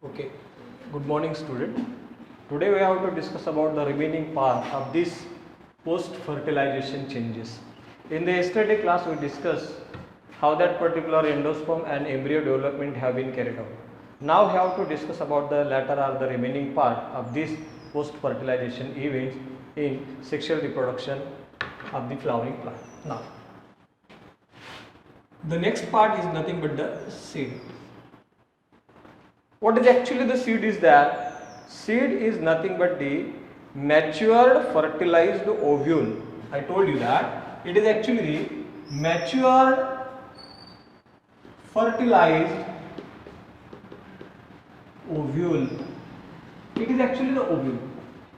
Okay, good morning student. Today we have to discuss about the remaining part of this post-fertilization changes. In the yesterday class we discussed how that particular endosperm and embryo development have been carried out. Now we have to discuss about the latter or the remaining part of this post-fertilization events in sexual reproduction of the flowering plant. Now, the next part is nothing but the seed. What is actually the seed is that seed is nothing but the matured fertilized ovule. I told you that it is actually the matured fertilized ovule. It is actually the ovule,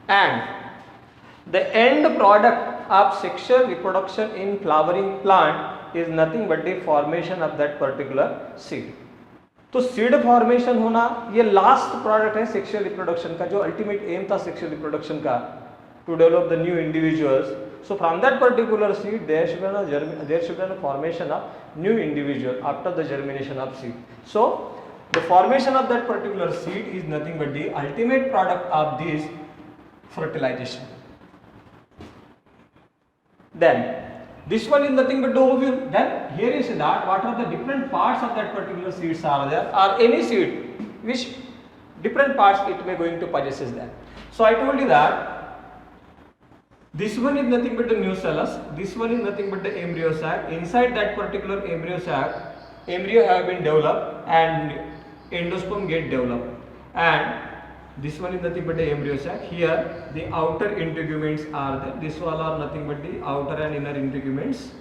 and the end product of sexual reproduction in flowering plant is nothing but the formation of that particular seed. तो seed formation होना ये last product है sexual reproduction का, जो ultimate aim था sexual reproduction का, to develop the new individuals. So from that particular seed there should be a formation of new individual after the germination of seed. So the formation of that particular seed is nothing but the ultimate product of this fertilization. Then this one is nothing but the ovule. Then here you see that what are the different parts of that particular seeds are there, or any seed which different parts it may going to possesses that. So I told you that this one is nothing but the nucellus, this one is nothing but the embryo sac. Inside that particular embryo sac, embryo have been developed and endosperm get developed, and this one is nothing but the embryo sac. Here the outer integuments are there. This all are nothing but the outer and inner integuments.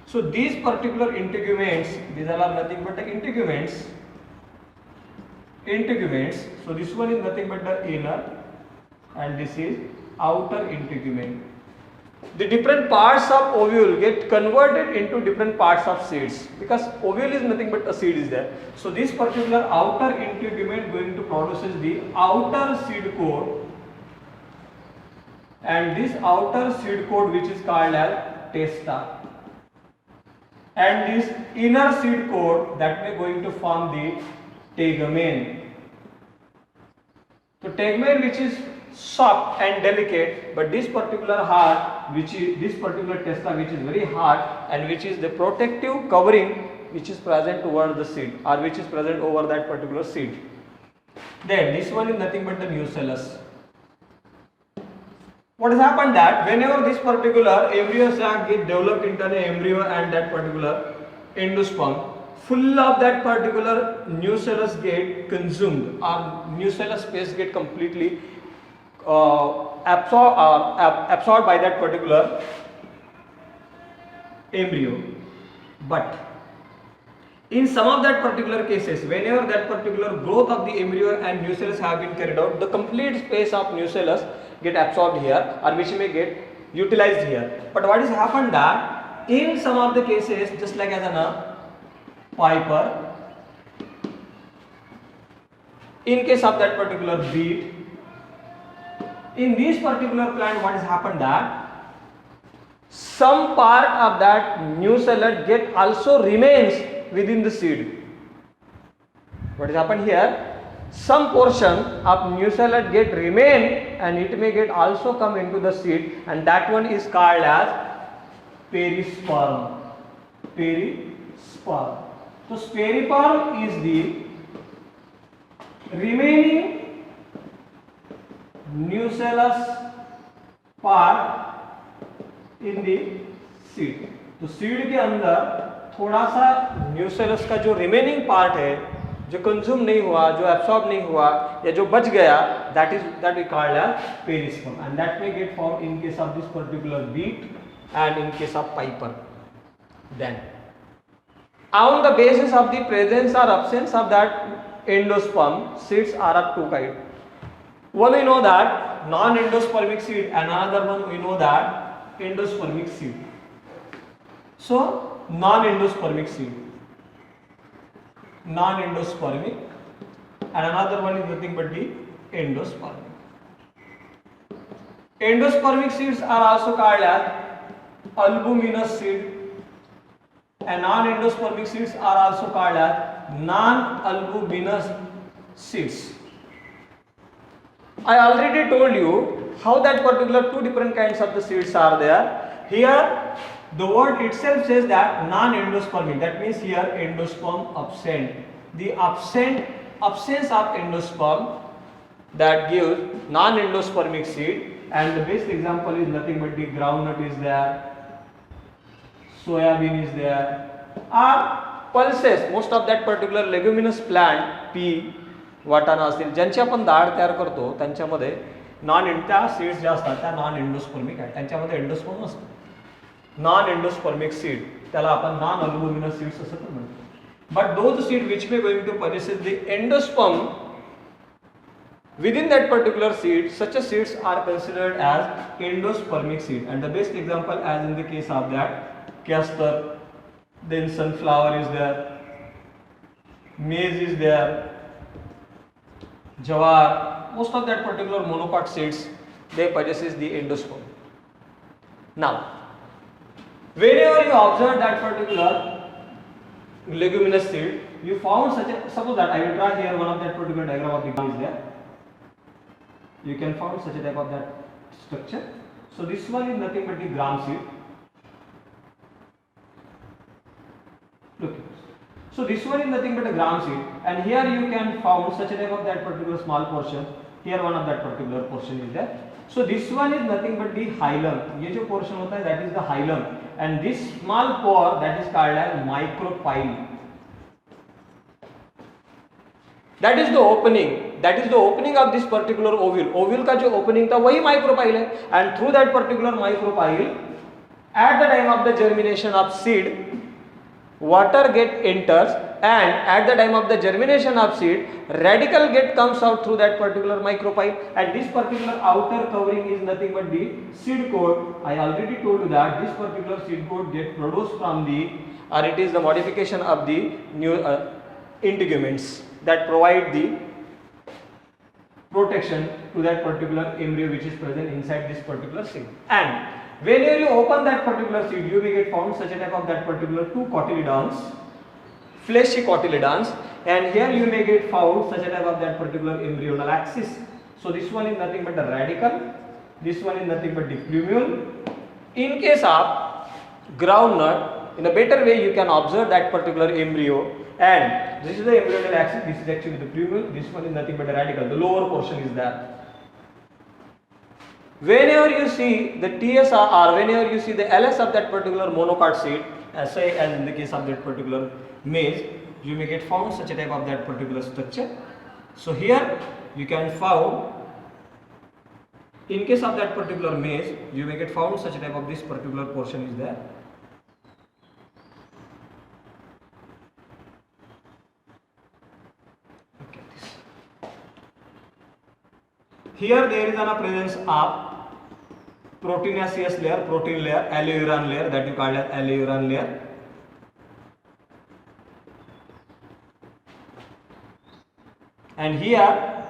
So these particular integuments, these all are nothing but the integuments. So this one is nothing but the inner, and this is outer integument. The different parts of ovule get converted into different parts of seeds, because ovule is nothing but a seed is there. So this particular outer integument going to produces the outer seed coat, and this outer seed coat which is called as testa, and this inner seed coat that may going to form the tegumen. So tegumen which is soft and delicate, but this particular hard, which is this particular testa which is very hard, and which is the protective covering which is present over the seed, or which is present over that particular seed. Then this one is nothing but the nucellus. What has happened that whenever this particular embryo sac get developed into an embryo and that particular endosperm, full of that particular nucellus get consumed, or nucellus space get completely absorbed by that particular embryo. But in some of that particular cases, whenever that particular growth of the embryo and nucellus have been carried out, the complete space of nucellus get absorbed here, or which may get utilized here. But what has happened that in some of the cases, just like as a piper, in case of that particular beet, in this particular plant, what has happened that some part of that nucellus get also remains within the seed. What has happened here? Some portion of nucellus get remain, and it may get also come into the seed, and that one is called as perisperm. Perisperm. So speriperm is the remaining nucellus part in the seed. तो seed के अंदर थोड़ा सा nucellus का जो remaining part है, जो consume नहीं हुआ, जो एब्सॉर्ब नहीं हुआ, या जो बच गया, that we call as perisperm, and that may get formed in case of this particular beet and in case of piper. Then on the basis of the presence or absence of that endosperm, seeds are of two kinds. One we know that non-endospermic seed, and another one we know that endospermic seed. So non-endospermic seed, non-endospermic, and another one is nothing but the endospermic. Endospermic seeds are also called as albuminous seed, and non-endospermic seeds are also called as non-albuminous seeds. I already told you how that particular two different kinds of the seeds are there. Here the word itself says that non-endospermic. That means here endosperm absent. The absence of endosperm, that gives non-endospermic seed. And the best example is nothing but the groundnut is there, soybean is there, or pulses. Most of that particular leguminous plant, pea, वाटाणा असतील, ज्यांची आपण डाळ तयार करतो त्यांच्यामध्ये त्या seeds ज्या असतात त्या नॉन एंडोस्पर्मिक आहेत, त्यांच्यामध्ये एंडोस्पर्म नसतं. नॉन एंडोस्पर्मिक सीड त्याला आपण नॉन अल्बुमिनस सीड्स असं पण म्हणतो. But those seed which may going to possess the endosperm within that particular seed, such a seeds are considered as endospermic seed. And the best example, as in the case of that castor, then sunflower is there, maize is there, jawar, most of that particular monocot seeds, they possesses the endosperm. Now whenever you observe that particular leguminous seed, you found such a, suppose that I will draw here one of that particular diagram of the gram is there. You can find such a type of that structure. So this one is nothing but the gram seed. Look, so this one is nothing but a gram seed, and here you can found such a type of that particular small portion. Here one of that particular portion is there. So this one is nothing but the hilum. ये जो portion होता है that is the hilum, and this small pore that is called as micropyle. That is the opening. That is the opening of this particular ovule. Ovule का जो opening था वही micropyle है, and through that particular micropyle, at the time of the germination of seed, water enters, and at the time of the germination of seed, radical comes out through that particular micropyle, and this particular outer covering is nothing but the seed coat. I already told you that this particular seed coat gets produced from the, or it is the modification of the new integuments that provide the protection to that particular embryo which is present inside this particular seed. And whenever you open that particular seed, you will get found such a type of that particular two cotyledons, fleshy cotyledons, and here you may get found such a type of that particular embryonal axis. So this one is nothing but the radical, this one is nothing but the plumule. In case of groundnut, in a better way you can observe that particular embryo, and this is the embryonal axis, this is actually the plumule, this one is nothing but the radical, the lower portion is there. Whenever you see the TSR or whenever you see the LS of that particular monocot seed, as in the case of that particular maize, you may get found such a type of that particular structure. So here you can found, in case of that particular maize, you may get found such a type of this particular portion is there. Okay, here there is a presence of proteinaceous layer, protein layer, aleuron layer, that you call as aleuron layer. And here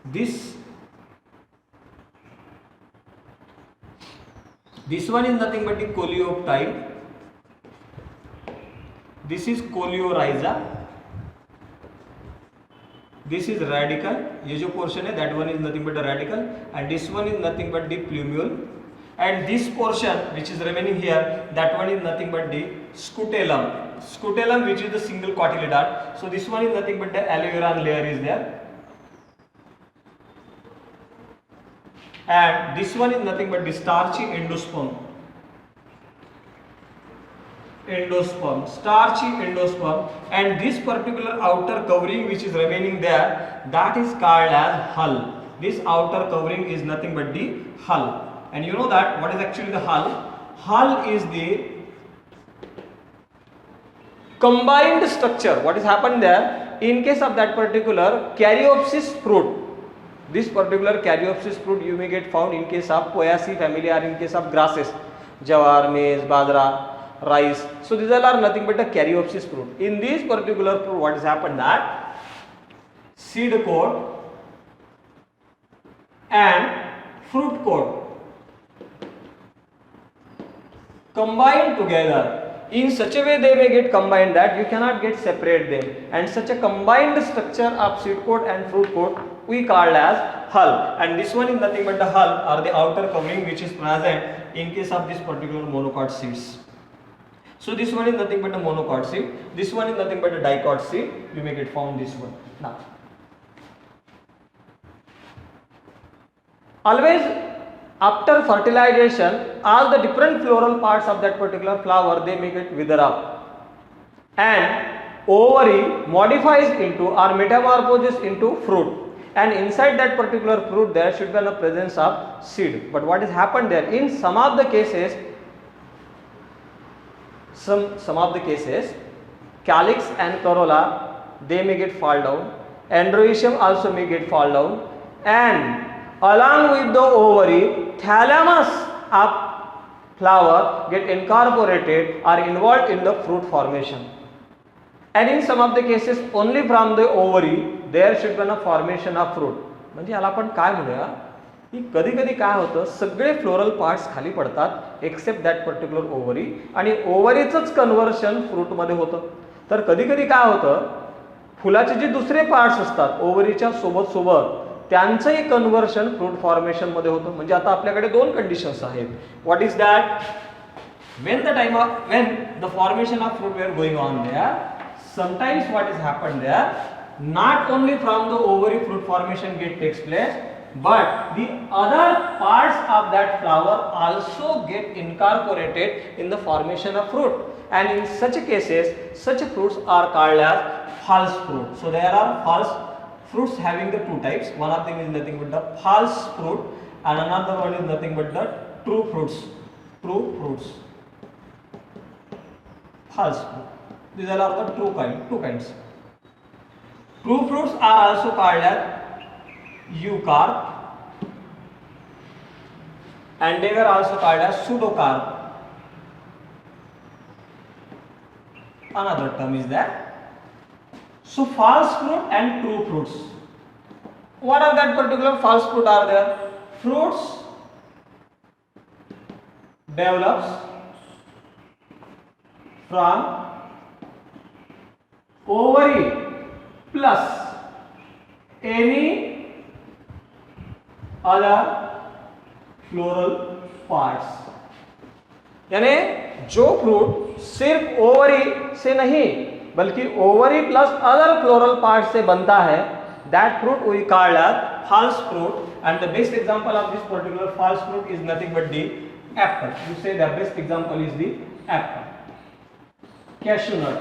this one is nothing but the coleoptile. This is coleorhiza. This is radical. ये जो portion है, that one is nothing but the radical, and this one is nothing but the plumule. And this portion which is remaining here, that one is nothing but the scutellum. Scutellum, which is the single cotyledon. So this one is nothing but the aleuron layer is there. And this one is nothing but the starchy endosperm. Starchy endosperm, and this particular outer covering which is remaining there, that is called as hull. This outer covering is nothing but the hull. And you know that what is actually the hull? Hull is the combined structure. What is happened there? In case of that particular Caryopsis fruit, this particular Caryopsis fruit you may get found in case of Poaceae family or in case of grasses, jawar, maize, bajra, rice. So these all are nothing but the Caryopsis fruit. In this particular fruit, what has happened that seed coat and fruit coat combined together. In such a way they may get combined that you cannot get separate them, and such a combined structure of seed coat and fruit coat we call as hull, and this one is nothing but the hull or the outer covering which is present in case of this particular monocot seeds. So this one is nothing but a monocot seed, this one is nothing but a dicot seed. You may get found this one. Now always after fertilization, all the different floral parts of that particular flower, they may get wither up, and ovary modifies into or metamorphoses into fruit, and inside that particular fruit there should be a presence of seed. But what has happened there, in some of the cases, some of the cases, calyx and corolla, they may get fall down, androecium also may get fall down, and along with the ovary, thalamus of flower get incorporated or involved in the fruit formation. And in some of the cases only from the ovary there should be a formation of fruit. म्हणजे याला आपण काय म्हणूया की कधी कधी काय होतं, सगळे फ्लोरल पार्ट्स खाली पडतात एक्सेप्ट दॅट पर्टिक्युलर ओव्हरी, आणि ओव्हरीचंच कन्व्हर्शन फ्रूटमध्ये होतं. तर कधी कधी काय होतं, फुलाचे जे दुसरे पार्ट्स असतात ओव्हरीच्या सोबत सोबत त्यांचंही कन्व्हर्शन फ्रूट फॉर्मेशन मध्ये होतं. म्हणजे आता आपल्याकडे दोन कंडिशन्स आहेत. What is that, when the formation of fruit were going on there, sometimes what is happened there, not only from the ovary fruit formation takes place, but the other parts of that flower also get incorporated in the formation of fruit, and in such cases such fruits are called as false fruit. So there are false fruits having the two types. One of them is nothing but the false fruit, and another one is nothing but the true fruits. True fruits, false fruit. These are the two kinds. True fruits are also called as eucarp, and they were also called as pseudocarp. Another term is that. So false fruit and true fruits. What are that particular false fruit are there? Fruits develops from ovary plus any other floral parts. यानी जो fruit सिर्फ ovary से नहीं बल्कि ovary plus other floral part से बनता है, that fruit we called as false fruit, and the best example of this particular false fruit is nothing but the apple. You say the best example is the apple, cashew nut,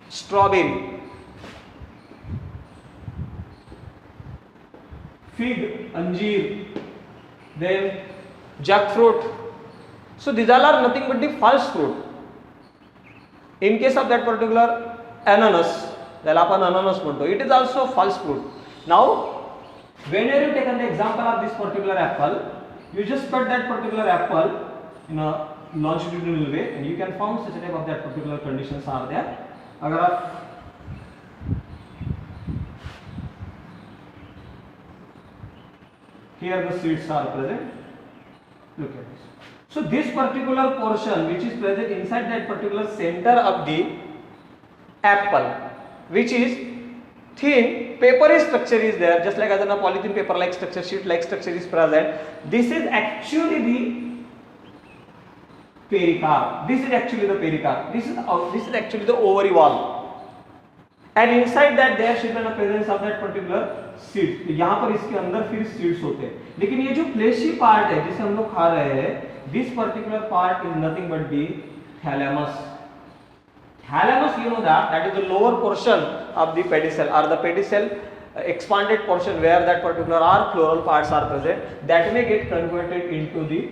strawberry, fig, anjeer, then jackfruit. So these all are nothing but the false fruit. In case of that particular ananas, त्याला आपण ananas म्हणतो, it is also false fruit. Now whenever you take an example of this particular apple, you just cut that particular apple in a longitudinal way and you can found such a type of that particular conditions are there. अगर आप here the seeds are present, look at this. So this particular portion which is present inside that particular center of the apple, which is thin papery structure is there, just like as in a polythene paper like structure, sheet like structure is present. This is actually the pericarp. This is actually the pericarp. This is actually the ovary wall, and inside that there should be a presence of that particular seed. तो यहाँ पर इसके अंदर फिर seeds होते हैं, लेकिन ये जो फ्लेशी पार्ट है जिसे हम लोग खा रहे हैं, this particular part is nothing but the thalamus. Thalamus, you know that is the lower portion of the pedicel or the pedicel expanded portion where that particular or floral parts are present, that may get converted into the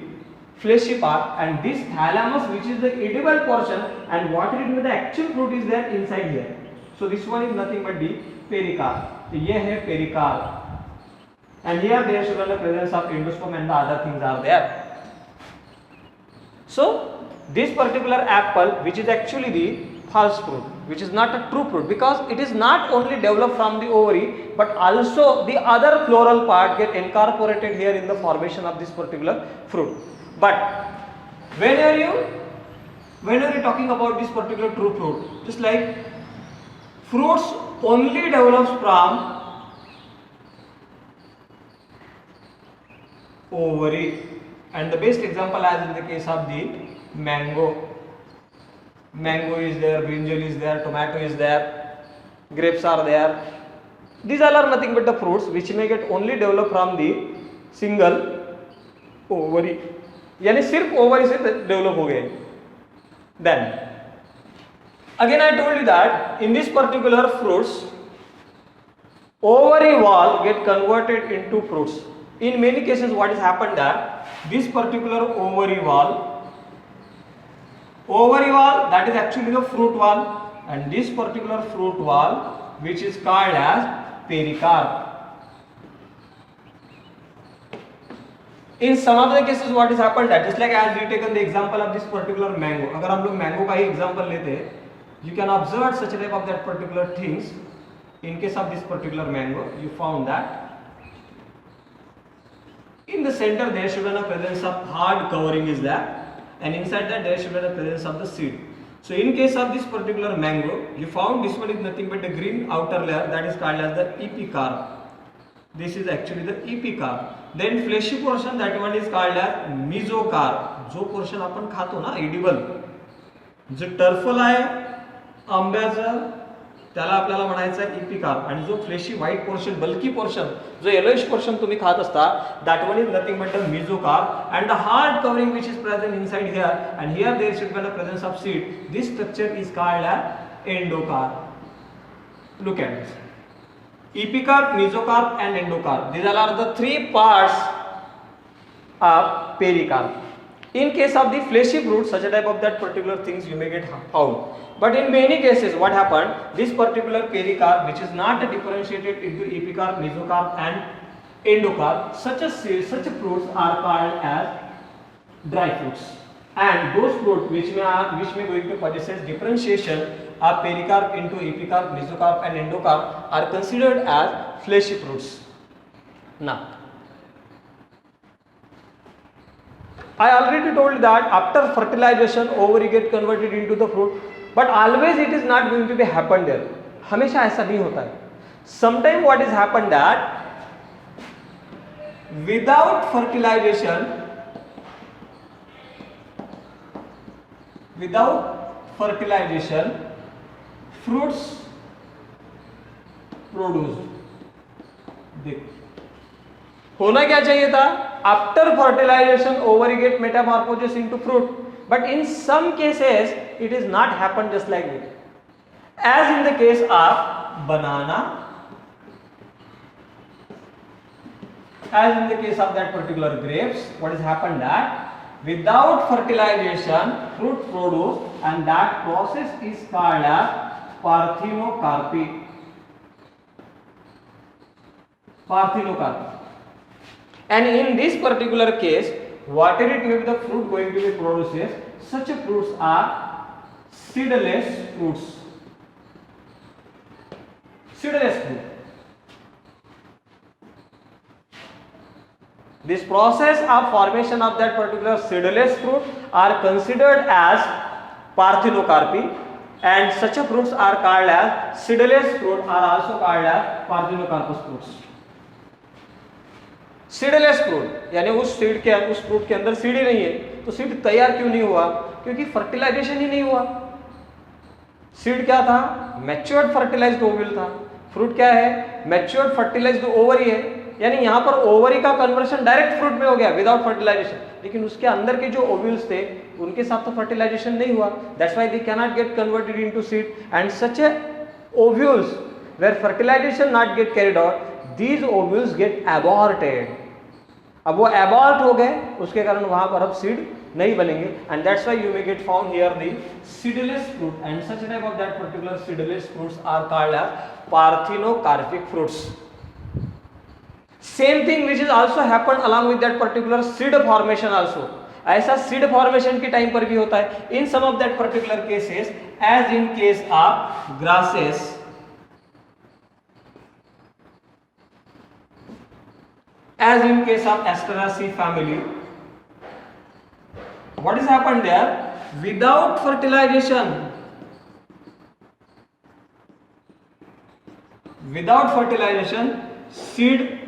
fleshy part, and this thalamus which is the edible portion and what it is with the actual fruit is there inside here. So this one is nothing but the pericarp. तो ये है pericarp, and here there should be the presence of endosperm and the other things are there. So this particular apple which is actually the false fruit, which is not a true fruit, because it is not only developed from the ovary but also the other floral part get incorporated here in the formation of this particular fruit. But whenever you When are we talking about this particular true fruit? Just like fruits only develops from ovary, and the best example as in the case of the mango. Mango is there, brinjal is there, tomato is there, grapes are there. These all are nothing but the fruits which may get only develop from the single ovary, यानी सिर्फ ovary से develop हो गए. Then again I told you that in this particular fruits ovary wall get converted into fruits. In many cases what has happened that this particular ovary wall that is actually the fruit wall, and this particular fruit wall which is called as pericarp. In some of the cases what has happened that just like as we taken the example of this particular mango, अगर हम लोग mango का ही example लेते हैं, you can observe such a type of that particular things. In case of this particular mango, you found that in the center there should be a presence of hard covering is there, and inside that there should be a presence of the seed. So in case of this particular mango, you found this one is nothing but the green outer layer that is called as the epicarp. This is actually the epicarp. Then fleshy portion, that one is called as mesocarp. जो portion आपण खातो ना edible, जे टर्फल आहे आंब्याचं त्याला आपल्याला म्हणायचं आहे epicarp, आणि जो फ्लेशी व्हाईट पोर्शन बल्की पोर्शन जो येलोइश पोर्शन तुम्ही खात असता that one is nothing but the mesocarp, and the hard covering which is present inside here, and here there should be the presence of seed. This structure is called as endocarp. Look at this. Epicarp, mesocarp and endocarp. These all are the three parts of pericarp. In case of the fleshy fruit, such a type of that particular things you may get found. But in many cases what happened, this particular pericarp which is not differentiated into epicarp, mesocarp and endocarp, such fruits are called as dry fruits. And those fruits which may going to possess differentiation of pericarp into epicarp, mesocarp and endocarp are considered as fleshy fruits. Now, I already told that after fertilization ovary get converted into the fruit, but always it is not going to be happen there. हमेशा ऐसा नहीं होता है. Sometime what is happened that without fertilization fruits produce. होना क्या चाहिए था, after fertilization ovary get metamorphosis into fruit, but in some cases it is not happen just like this, as in the case of banana, as in the case of that particular grapes, what has happened that without fertilization fruit produce, and that process is called as parthenocarpy. And in this particular case, whatever it may be the fruit going to be produces, such fruits are seedless fruits. Seedless fruit. This process of formation of that particular seedless fruit are considered as parthenocarpy, and such fruits are called as seedless fruit, are also called as parthenocarpous fruits. Seedless fruit यानी उस fruit के अंदर seed ही नहीं है, तो seed तैयार क्यों नहीं हुआ, क्योंकि फर्टिलाइजेशन ही नहीं हुआ. सीड क्या था, मैच्योर्ड फर्टिलाइज्ड ओव्यूल था. फ्रूट क्या है, मैच्योर्ड फर्टिलाइज्ड ओवरी है, यानी यहाँ पर ओवरी का कन्वर्शन डायरेक्ट फ्रूट में हो गया विदाउट फर्टिलाइजेशन, लेकिन उसके अंदर के जो ओव्यूल्स थे उनके साथ तो फर्टिलाइजेशन नहीं हुआ. That's why they can not get converted into seed, and such ovules where fertilisation not get carried out, these ovules get aborted. अब वो एबॉर्ट हो गए, उसके कारण वहां पर अब सीड नहीं बनेंगे, and that's why you may get found here the seedless fruit, and such type of that particular seedless fruits are called as parthenocarpic fruits. Same thing which is also happened along with that particular seed formation also. ऐसा seed formation के time पर भी होता है in some of that particular cases, as in case of grasses, as in case of Asteraceae family. What has happened there? without fertilization, seed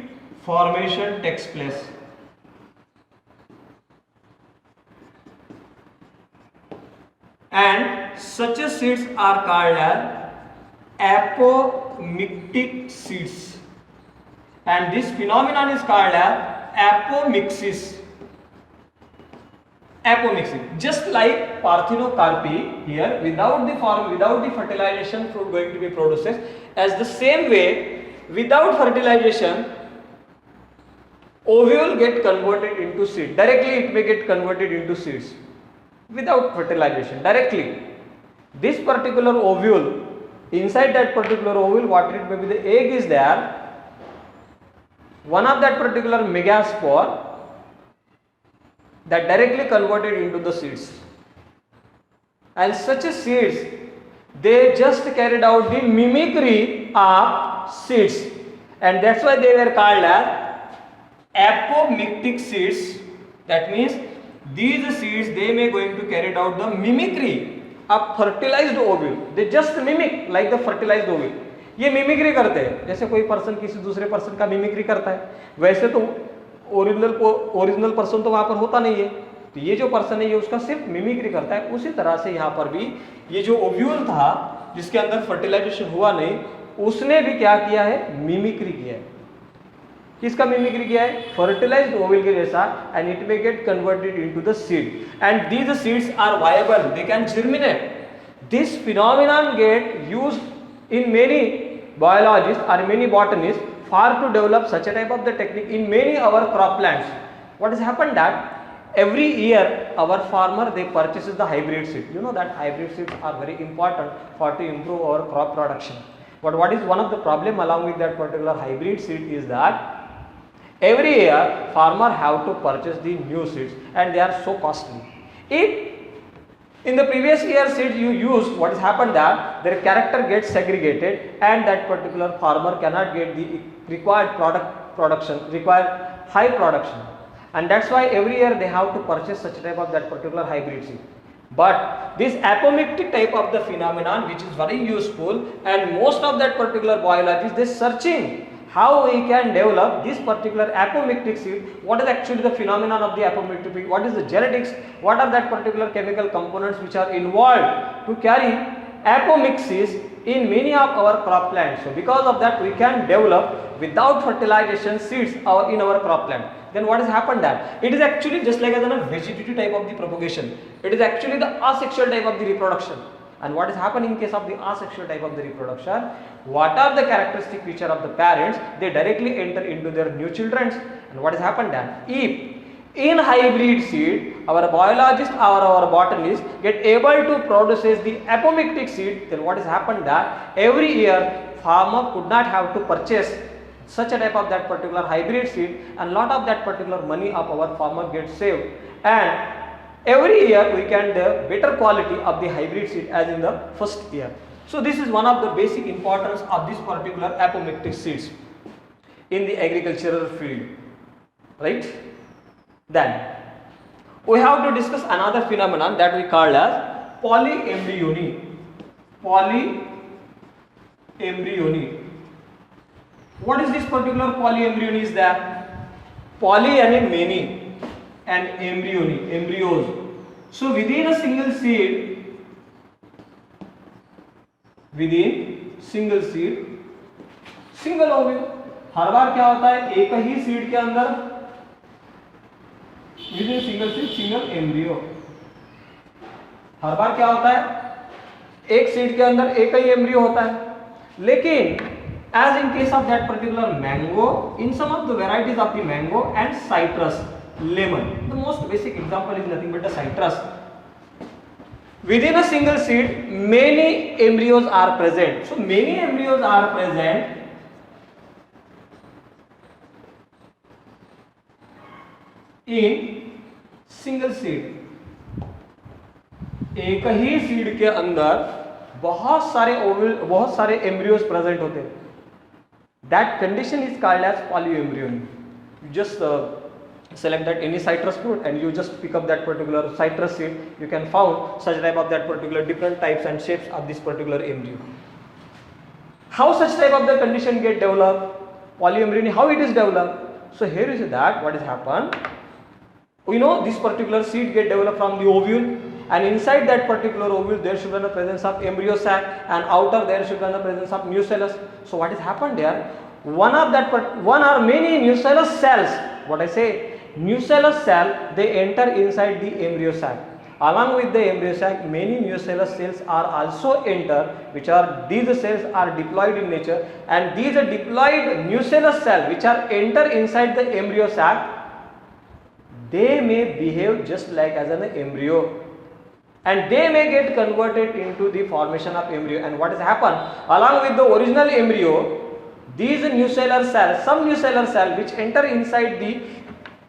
formation takes place. And such seeds are called as apomictic seeds. And this phenomenon is called as apomixis. Apomixis. Just like parthenocarpy here, without the fertilization, fruit going to be produced. As the same way, without fertilization, ovule get converted into seed. Directly it may get converted into seeds. Without fertilization, directly. This particular ovule, inside that particular ovule, what it may be, the egg is there. One of that particular megaspore that directly converted into the seeds. And such seeds, they just carried out the mimicry of seeds. And that's why they were called as apomictic seeds. That means these seeds, they may going to carry out the mimicry of fertilized ovule. They just mimic like the fertilized ovule. ये mimicry करते हैं, जैसे कोई person किसी दूसरे person का mimicry करता है, वैसे तो ओरिजिनल पर्सन तो वहां पर होता नहीं है, तो ये जो पर्सन है ये उसका सिर्फ मिमिक्री करता है. उसी तरह से यहाँ पर भी ये जो ओव्यूल था जिसके अंदर फर्टिलाइजेशन हुआ नहीं, उसने भी क्या किया है, मिमिक्री किया है. किसका मिमिक्री किया है, फर्टिलाइज्ड ओवल के जैसा. And it may get converted into the seed and these seeds are viable, they can germinate. This phenomenon get used in many biologists or many botanists for to develop such a type of the technique in many our croplands. What has happened that every year our farmer they purchases the hybrid seed. You know that hybrid seeds are very important for to improve our crop production. But what is one of the problem along with that particular hybrid seed is that every year farmer have to purchase the new seeds and they are so costly. If in the previous year seeds you used, what has happened that their character gets segregated and that particular farmer cannot get the required required high production, and that's why every year they have to purchase such type of that particular hybrid seed. But this apomictic type of the phenomenon, which is very useful, and most of that particular biologists they searching how we can develop this particular apomictic seed. What is actually the phenomenon of the apomictic seed? What is the genetics? What are that particular chemical components which are involved to carry apomixis in many of our croplands? So because of that we can develop without fertilization seeds in our cropland. Then what has happened that it is actually just like as a vegetative type of the propagation. It is actually the asexual type of the reproduction. And what is happening in case of the asexual type of the reproduction? What are the characteristic feature of the parents? They directly enter into their new children. And what has happened then? If in hybrid seed, our biologists or our botanists get able to produce the apomictic seed, then what has happened that every year farmer could not have to purchase such a type of that particular hybrid seed, and lot of that particular money of our farmer gets saved. And every year we can have better quality of the hybrid seed as in the first year. So this is one of the basic importance of this particular apomictic seeds in the agricultural field, right? Then we have to discuss another phenomenon that we call as polyembryony. Polyembryony. What is this particular polyembryony is that? Poly and many and embryony, embryos. So within a single seed, single ovule. हर बार क्या होता है, एक ही seed के अंदर within single seed single embryo. हर बार क्या होता है, एक सीड के अंदर एक ही एम्ब्रियो होता है. लेकिन as in case of that particular mango, in some of the varieties of the mango and citrus, lemon, the most basic example is nothing but the citrus. Within a single seed, many embryos are present. So many embryos are present in single seed. एक ही seed के अंदर बहुत सारे embryos present होते हैं. That condition is called as polyembryony. You just select that any citrus fruit and you just pick up that particular citrus seed, you can found such type of that particular different types and shapes of this particular embryo. How such type of the condition get developed? Polyembryony, how it is developed? So here is that what has happened. We know this particular seed get developed from the ovule, and inside that particular ovule there should be the presence of embryo sac, and outer there should be the presence of nucellus. So what has happened there? One or many nucellus cells, what I say, nucellus cell, they enter inside the embryo sac. Along with the embryo sac, many nucellus cells are also enter, which are these cells are diploid in nature, and these diploid nucellus cell which are enter inside the embryo sac, they may behave just like as an embryo, and they may get converted into the formation of embryo. And what has happened along with the original embryo, these nucellar cells, some nucellar cell which enter inside the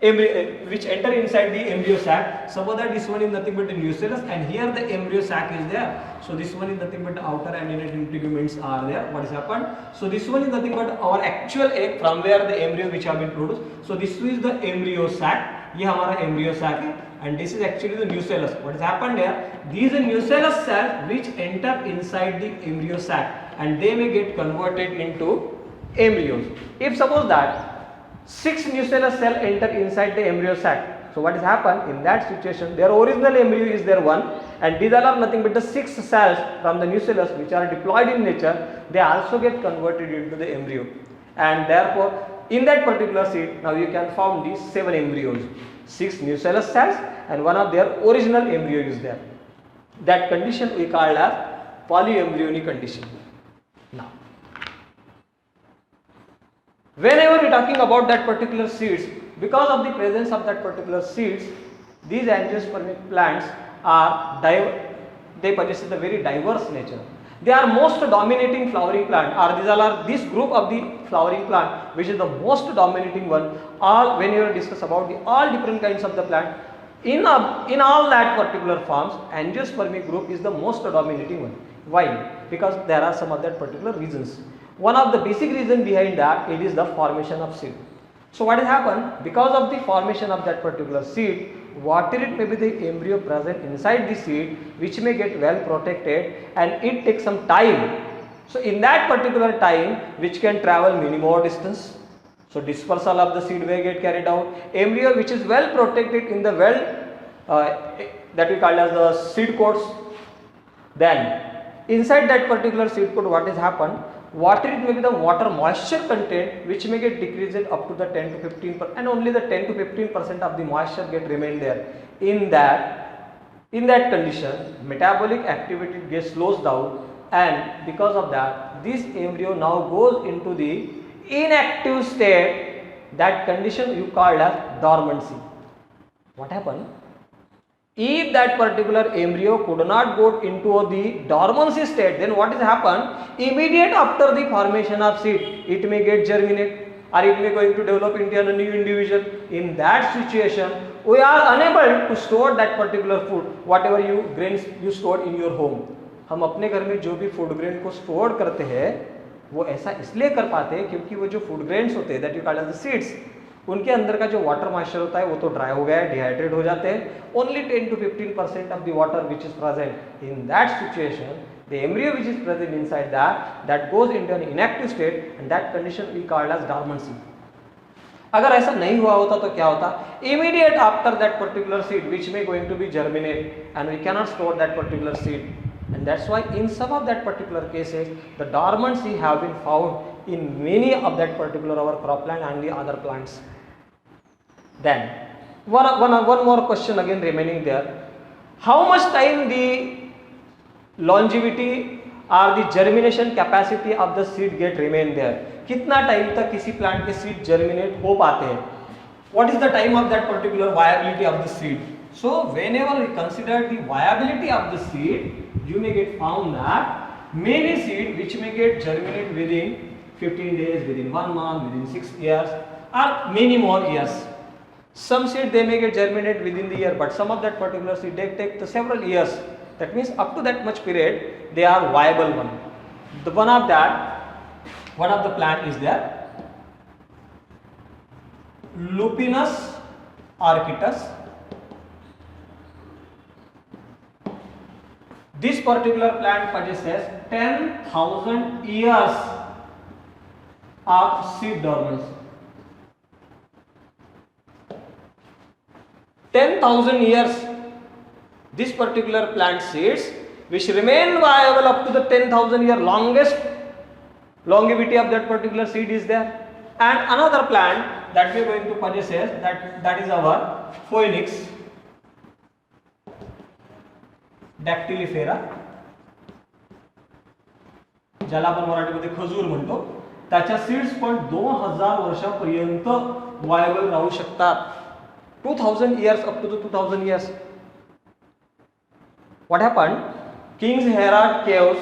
embryo sac. Suppose that this one is nothing but the nucellus, and here the embryo sac is there. So this one is nothing but the outer and inner integuments are there. What has happened? So this one is nothing but our actual egg from where the embryo which have been produced. So this is the embryo sac. ये हमारा embryo sac है, and this is actually the nucellus. What has happened here? These are nucellus cells which enter inside the embryo sac, and they may get converted into embryos. If suppose that 6 nucellus cells enter inside the embryo sac, so what has happened in that situation? Their original embryo is there one, and these are nothing but the 6 cells from the nucellus which are diploid in nature. They also get converted into the embryo, and therefore in that particular seed, now you can form these 7 embryos, 6 nucellus cells, and one of their original embryo is there. That condition we call as polyembryonic condition. Now, whenever we are talking about that particular seeds, because of the presence of that particular seeds, these angiospermic plants are they possess a very diverse nature. They are most dominating flowering plant, or these are this group of the flowering plant which is the most dominating one. All whenever discuss about the all different kinds of the plant, in all that particular forms, angiospermic group is the most dominating one. Why? Because there are some other particular reasons. One of the basic reason behind that, it is the formation of seed. So what has happened? Because of the formation of that particular seed, whatever it may be the embryo present inside the seed, which may get well protected, and it takes some time. So in that particular time, which can travel many more distance, so dispersal of the seed may get carried out. Embryo which is well protected in the that we call as the seed coats. Then inside that particular seed coat, what has happened? Water, it may be the water moisture content which may get decreased up to the 10 to 15%, and only the 10 to 15% of the moisture get remain there. In that condition, metabolic activity gets slows down, and because of that, this embryo now goes into the inactive state. That condition you call as dormancy. What happened? If that particular embryo could not go into the dormancy state, then what has happened? Immediate after the formation of seed, it may get germinate, or it may going to develop into a new individual. In that situation, we are unable to store that particular food, whatever you grains you stored in your home. हम अपने घर में जो भी food grain को store करते हैं, वो ऐसा इसलिए कर पाते हैं क्योंकि वो जो फूड ग्रेन्स होते हैं, that you call as the seeds, उनके अंदर का जो वाटर मॉइस्चर होता है वो तो ड्राई हो गया है, डिहाइड्रेट हो जाते हैं. Only 10 to 15% of the water which is present. In that situation, the embryo which is present inside that goes into an inactive state, and that condition we called as dormancy. अगर ऐसा नहीं हुआ होता तो क्या होता? Immediate after that particular seed which may going to be germinate, and we cannot store that particular seed. And that's why in some of that particular cases, the dormancy have been found in many of that particular our cropland and the other plants. Then one more question again remaining there. How much time the longevity or the germination capacity of the seed get remain there? कितना time तक किसी plant के seed germinate हो पाते हैं? What is the time of that particular viability of the seed? So whenever we consider the viability of the seed, you may get found that many seed which may get germinate within 15 days, within 1 month, within 6 years, or many more years. Some seed they may get germinate within the year, but some of that particular seed they take the several years. That means up to that much period they are viable one. One of the plant is there, Lupinus Archytas. This particular plant possesses 10,000 years of seed dormancy. 10,000 years. This particular plant seeds which remain viable up to the 10,000 year longest longevity of that particular seed is there. And another plant that we are going to possess that is our Phoenix dactylifera, ज्याला आपण मराठीमध्ये खजूर म्हणतो, त्याच्या seeds पण 2000 वर्षापर्यंत viable राहू शकतात. 2000 years, up to the 2000 years. What happened? King's Herod caves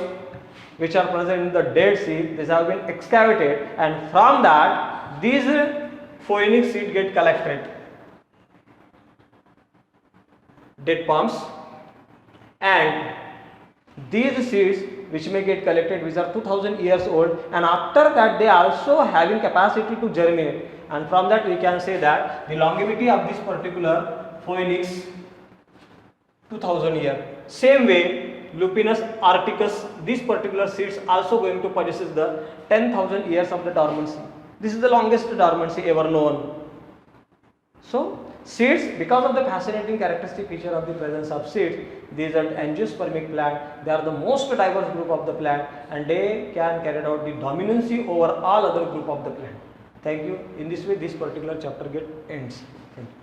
which are present in the Dead Sea, these have been excavated, and from that these phoenix seed get collected. Dead palms, and these seeds which may get collected which are 2000 years old, and after that they also having capacity to germinate, and from that we can say that the longevity of this particular phoenix 2000 year. Same way Lupinus arcticus, these particular seeds also going to possess the 10,000 years of the dormancy. This is the longest dormancy ever known. So seeds, because of the fascinating characteristic feature of the presence of seeds, these are angiospermic plant. They are the most diverse group of the plant, and they can carry out the dominancy over all other group of the plant. Thank you. In this way this particular chapter ends. Thank you.